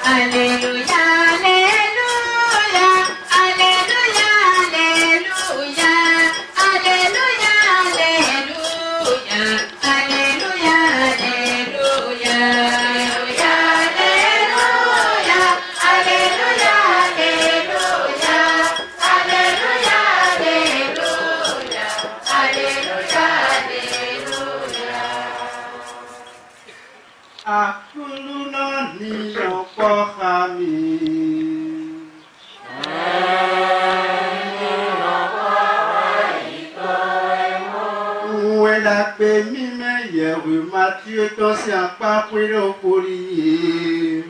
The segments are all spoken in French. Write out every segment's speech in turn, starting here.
Alléluia, Alléluia, Alléluia, Alléluia, Alléluia, Alléluia, Alléluia, Alléluia, Alléluia, Alléluia, Alléluia, Alléluia, Alléluia. Akuluna ni ọ̀pọ̀ àmì. Òwe la pè mí mẹ́yẹ̀wò Mathieu tó ṣe apá péré okòrí yìí.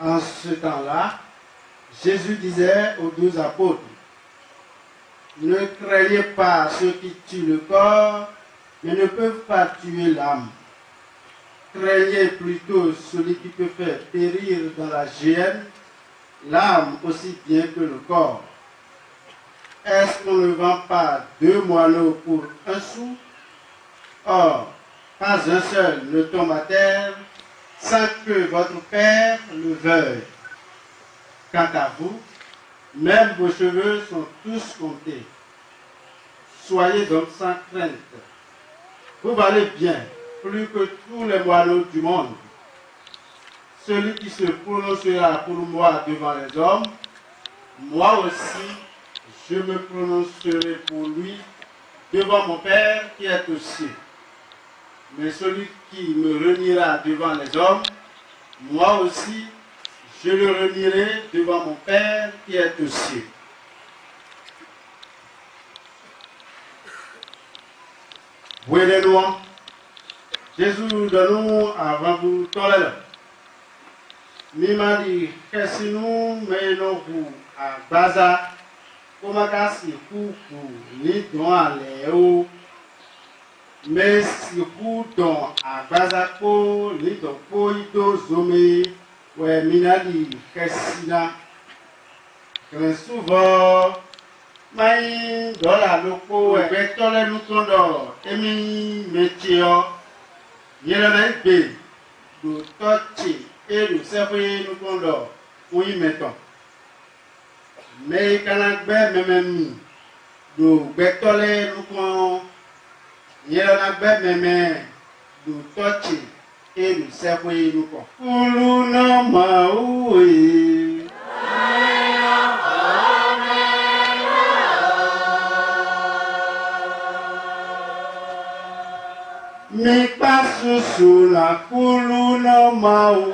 En ce temps-là, Jésus disait aux 12 apôtres, ne craignez pas ceux qui tuent le corps, mais ne peuvent pas tuer l'âme. Craignez plutôt celui qui peut faire périr dans la géhenne l'âme aussi bien que le corps. Est-ce qu'on ne vend pas 2 moineaux pour 1 sou? Or, pas un seul ne tombe à terre sans que votre Père le veuille. Quant à vous, même vos cheveux sont tous comptés. Soyez donc sans crainte. Vous valez bien plus que tous les moineaux du monde. Celui qui se prononcera pour moi devant les hommes, moi aussi, je me prononcerai pour lui devant mon Père qui est aux cieux. Mais celui qui me reniera devant les hommes, moi aussi, je le renierai devant mon Père qui est aux cieux. Voyez-nous, Jésus donne-nous avant vous tolérez. Mima dit, qu'est-ce que nous menons vous à Baza, comment casser pour ni dans les mais si vous dans à Bazako, ni dans Poïdo Zomé, ouais, Minali, Kessina, très souvent, mais dans la loco, et Bétole nous condor, et mi métier, Yélamé B, de Tochi, et de Servé nous condor, oui, mettons. Mais Kanakbe, même, de Bétole nous condor, Yélamé même, de Tochi, et de Servé nous condor. Oulu no maui. Mi pasu sula kulu no mau.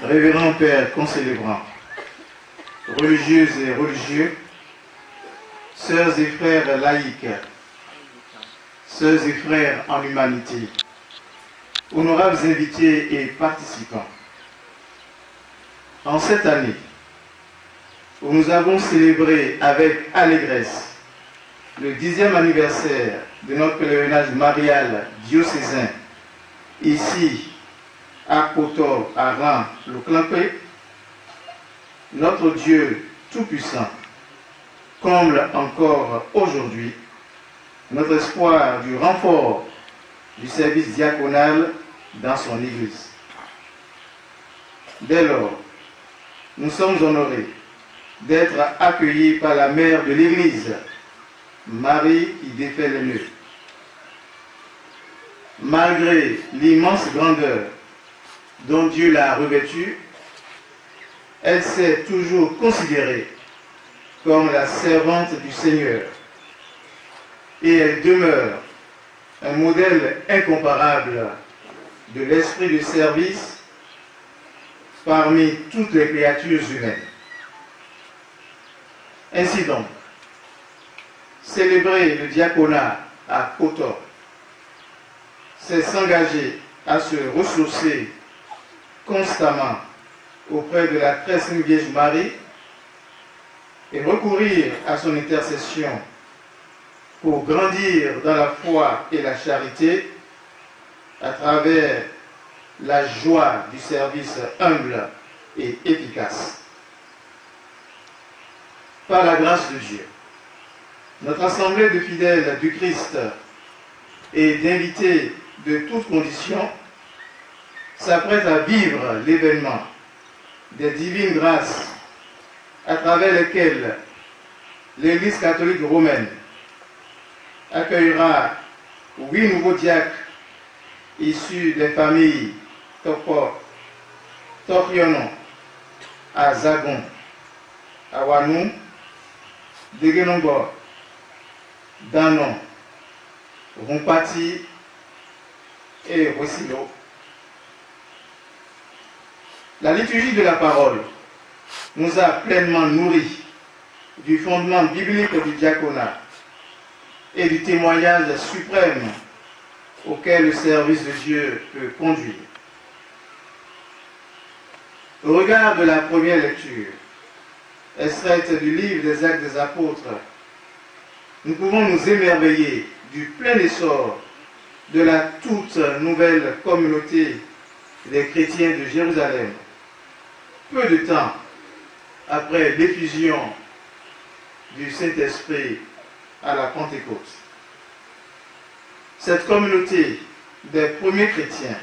Révérend Père concélébrant, religieuses et religieux, sœurs et frères laïcs, sœurs et frères en humanité, honorables invités et participants. En cette année, où nous avons célébré avec allégresse le 10e anniversaire de notre pèlerinage marial diocésain, ici à Kotor, à Ran, le Clampé, notre Dieu Tout-Puissant comble encore aujourd'hui notre espoir du renfort du service diaconal dans son Église. Dès lors, nous sommes honorés d'être accueillis par la mère de l'Église, Marie qui défait les nœuds. malgré l'immense grandeur dont Dieu l'a revêtue, elle s'est toujours considérée comme la servante du Seigneur. Et elle demeure un modèle incomparable de l'esprit de service parmi toutes les créatures humaines. Ainsi donc, célébrer le diaconat à Kotor, c'est s'engager à se ressourcer constamment auprès de la très sainte Vierge Marie et recourir à son intercession pour grandir dans la foi et la charité à travers la joie du service humble et efficace. Par la grâce de Dieu, notre assemblée de fidèles du Christ et d'invités de toutes conditions s'apprête à vivre l'événement des divines grâces à travers lesquelles l'Église catholique romaine accueillera 8 nouveaux diacres issus des familles Topo, Toriono, Azagon, Awanou, Degenongo, Danon, Rompati et Rossilo. La liturgie de la parole nous a pleinement nourris du fondement biblique du diaconat et du témoignage suprême auquel le service de Dieu peut conduire. Au regard de la première lecture, extraite du livre des Actes des Apôtres, nous pouvons nous émerveiller du plein essor de la toute nouvelle communauté des chrétiens de Jérusalem, peu de temps après l'effusion du Saint-Esprit à la Pentecôte. Cette communauté des premiers chrétiens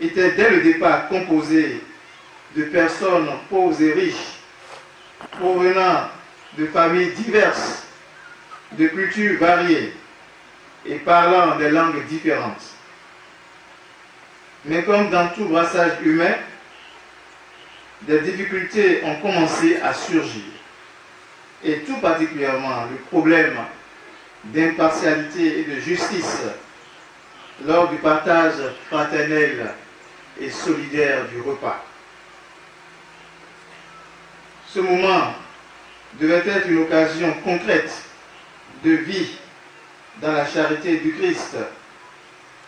était dès le départ composée de personnes pauvres et riches, provenant de familles diverses, de cultures variées et parlant des langues différentes. Mais comme dans tout brassage humain, des difficultés ont commencé à surgir, et tout particulièrement le problème d'impartialité et de justice lors du partage fraternel et solidaire du repas. Ce moment devait être une occasion concrète de vie dans la charité du Christ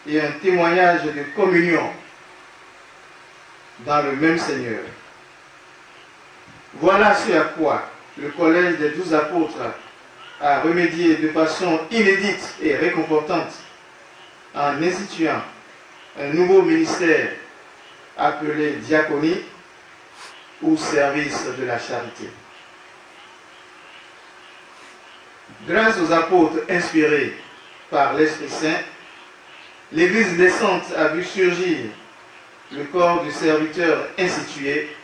et un témoignage de communion dans le même Seigneur. Voilà ce à quoi le collège des 12 apôtres a remédié de façon inédite et réconfortante en instituant un nouveau ministère appelé diaconie ou service de la charité. Grâce aux apôtres inspirés par l'Esprit Saint, l'Église naissante a vu surgir le corps du serviteur institué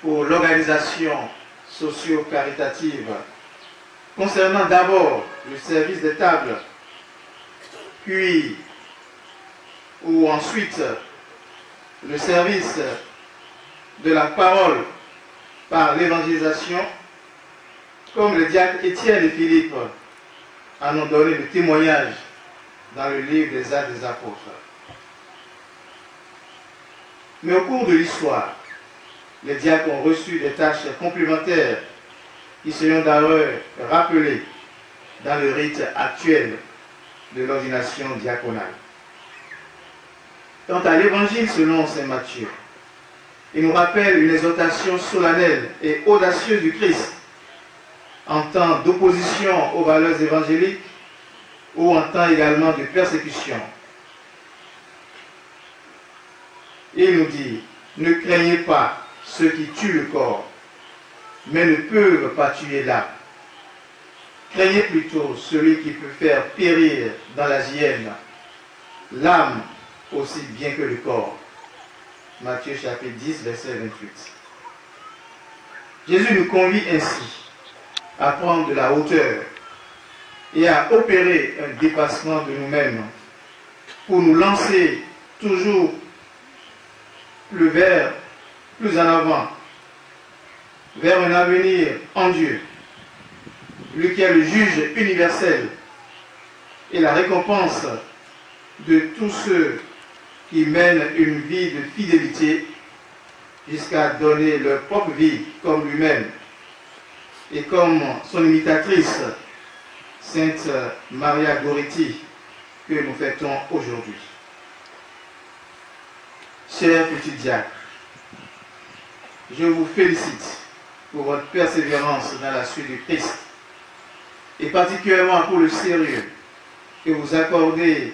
pour l'organisation socio-caritative, concernant d'abord le service des tables, puis ou ensuite le service de la parole par l'évangélisation, comme les diacres Étienne et Philippe en ont donné le témoignage dans le livre des Actes des Apôtres. Mais au cours de l'histoire, les diacres ont reçu des tâches complémentaires qui seront d'ailleurs rappelées dans le rite actuel de l'ordination diaconale. Quant à l'évangile selon saint Matthieu, il nous rappelle une exhortation solennelle et audacieuse du Christ en temps d'opposition aux valeurs évangéliques ou en temps également de persécution. Il nous dit, ne craignez pas ceux qui tuent le corps, mais ne peuvent pas tuer l'âme. Craignez plutôt celui qui peut faire périr dans la hyène l'âme aussi bien que le corps. Matthieu chapitre 10, verset 28. Jésus nous convie ainsi à prendre de la hauteur et à opérer un dépassement de nous-mêmes pour nous lancer toujours plus en avant, vers un avenir en Dieu, lui qui est le juge universel et la récompense de tous ceux qui mènent une vie de fidélité jusqu'à donner leur propre vie comme lui-même et comme son imitatrice, Sainte Maria Goretti, que nous fêtons aujourd'hui. Chers petits diacres, je vous félicite pour votre persévérance dans la suite du Christ et particulièrement pour le sérieux que vous accordez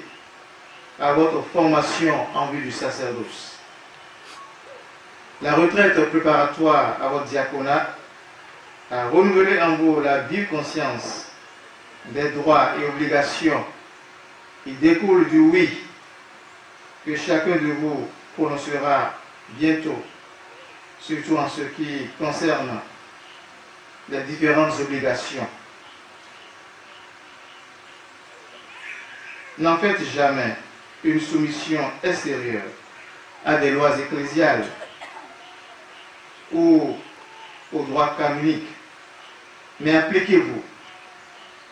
à votre formation en vue du sacerdoce. La retraite préparatoire à votre diaconat a renouvelé en vous la vive conscience des droits et obligations qui découlent du oui que chacun de vous prononcera bientôt, surtout en ce qui concerne les différentes obligations. N'en faites jamais une soumission extérieure à des lois ecclésiales ou au droit canonique, mais appliquez-vous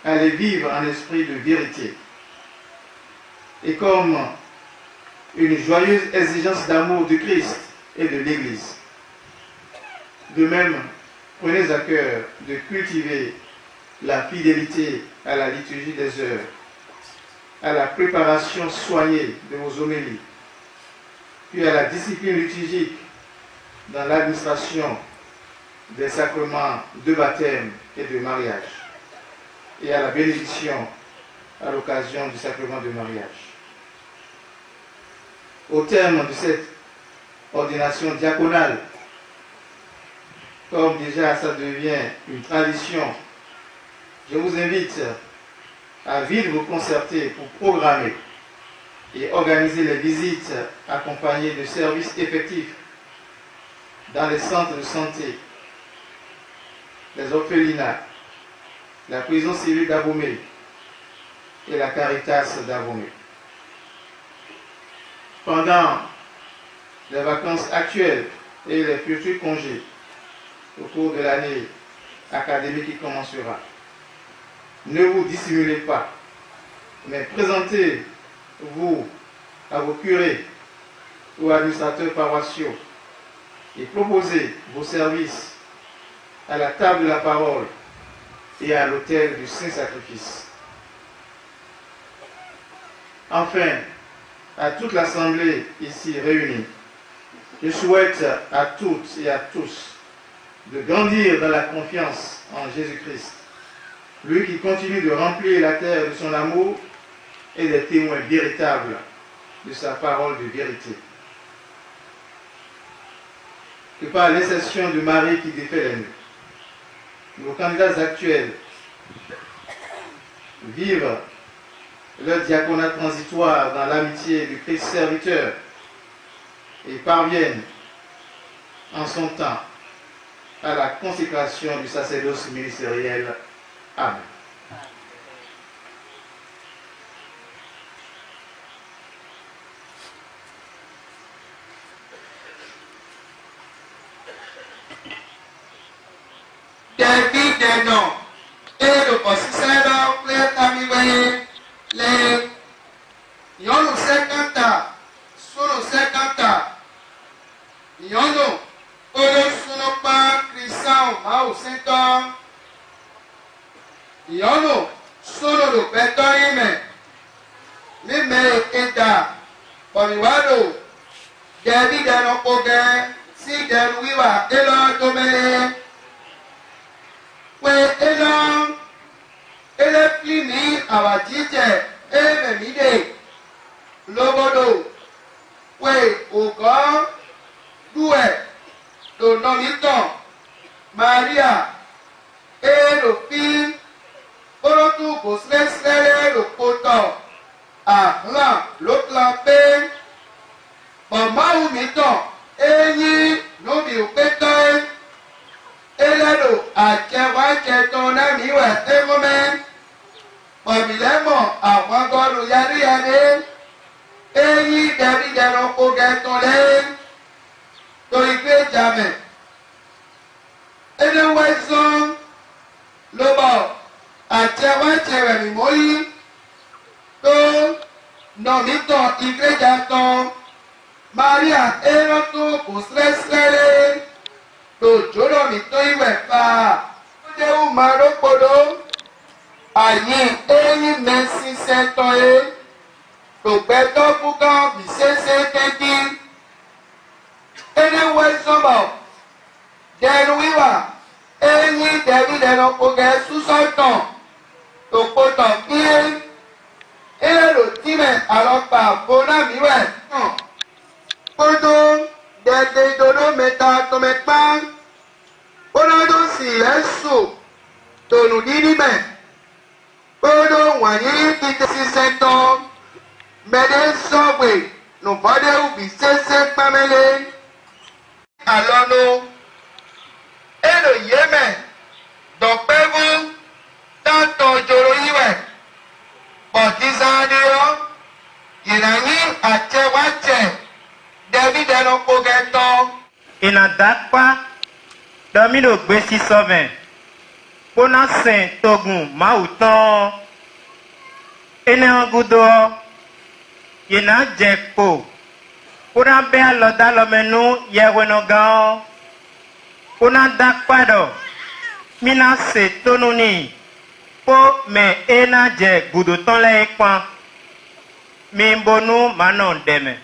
à les vivre en esprit de vérité et comme une joyeuse exigence d'amour du Christ et de l'Église. De même, prenez à cœur de cultiver la fidélité à la liturgie des heures, à la préparation soignée de vos homélies, puis à la discipline liturgique dans l'administration des sacrements de baptême et de mariage, et à la bénédiction à l'occasion du sacrement de mariage. Au terme de cette ordination diaconale, comme déjà ça devient une tradition, je vous invite à vite vous concerter pour programmer et organiser les visites accompagnées de services effectifs dans les centres de santé, les orphelinats, la prison civile d'Abomey et la Caritas d'Abomey. Pendant les vacances actuelles et les futurs congés au cours de l'année académique qui commencera, ne vous dissimulez pas, mais présentez-vous à vos curés ou administrateurs paroissiaux et proposez vos services à la table de la parole et à l'autel du Saint-Sacrifice. Enfin, à toute l'Assemblée ici réunie, je souhaite à toutes et à tous de grandir dans la confiance en Jésus-Christ, lui qui continue de remplir la terre de son amour et des témoins véritables de sa parole de vérité. Que par l'intercession de Marie qui défait les nœuds, nos candidats actuels vivent leur diaconat transitoire dans l'amitié du Christ serviteur et parviennent en son temps à la consécration du sacerdoce ministériel. Amen. David Denon et le possesseur Claire Tamiwe, les Yono 50 Sono 50 Yono Olo Sonopa Christian Mao Saint Yono Sono do Betorime Mime Eda Oriwado David Denon Koge Si Deruiwa Elon Domene we elon ele flini awajije ememide lobodo we ogo duwe do nomito Maria elofi orotu bosresere lopoto ahlan lotlampe bomawu mito eyin nobi opetoe elelo àjẹwájẹtọ námíwẹ ẹgbọmẹ pọmìlẹmọ àwọn gbọdọ yaríyarí Eyi dẹbi dẹranko gẹtọ lé torí pé jàmẹ. Eléwé sán ló bọ̀ àtẹwájẹrẹ mímọ́yí tó nọ̀mítọ̀ ìgbéjà tán. Maria eranto kò sẹ́sẹ́rẹ́ tó jọ́dọ̀ mi tó ìwẹ̀ fà. Ó jẹ́ òun lókodó àyè eyín mẹ́sì sẹ́tọ̀ ẹ́ tó gbẹ́tọ́ fúkàn bí sẹ́sẹ́ kẹ́kí. Eléwé sọ́bọ̀ dẹnu wíwà eyín dẹ̀bí dẹnu kò gẹ̀ súsọ́tàn tó kótọ̀ kí èrò tìmẹ̀ àlọ́pà fúnàmíwẹ̀ náà. Kótó dẹ̀dẹ̀ ìdodo mẹ́ta tó mẹ́pá kótó sì rẹ̀ sùn tònù dídí mẹ́ kótó wọ̀nyí kíkẹ́ sísẹ́ tán mẹ́dẹ́ sọ́gbè nùbọ́dẹ́ òbí sẹ́sẹ́ pẹ́mẹ́lẹ́ àlọ́nu èrò yémẹ̀ dọ̀pẹ́wó dáńtọ̀ jòrò yíwẹ̀ pọ̀tísáníọ́ ìrànyí àtẹwájẹ̀ dẹbi dẹranko gẹtọ. Ìnàdàpá dọ́mínò gbé sí sọ́mẹ̀ kpóná sìn togun máwù tán ẹnẹ́ ọgùdọ́ yìnyín jẹ kpó kpóná bẹ́ alọ́dá lọ́mẹ́nu yẹwẹ́nọ gán kpóná dàpá dọ̀ mina sè tónú ni kpó mẹ ẹnà jẹ gbùdó tán lẹ́yìn kpọ́n mi bonu mànà dẹ̀mẹ̀.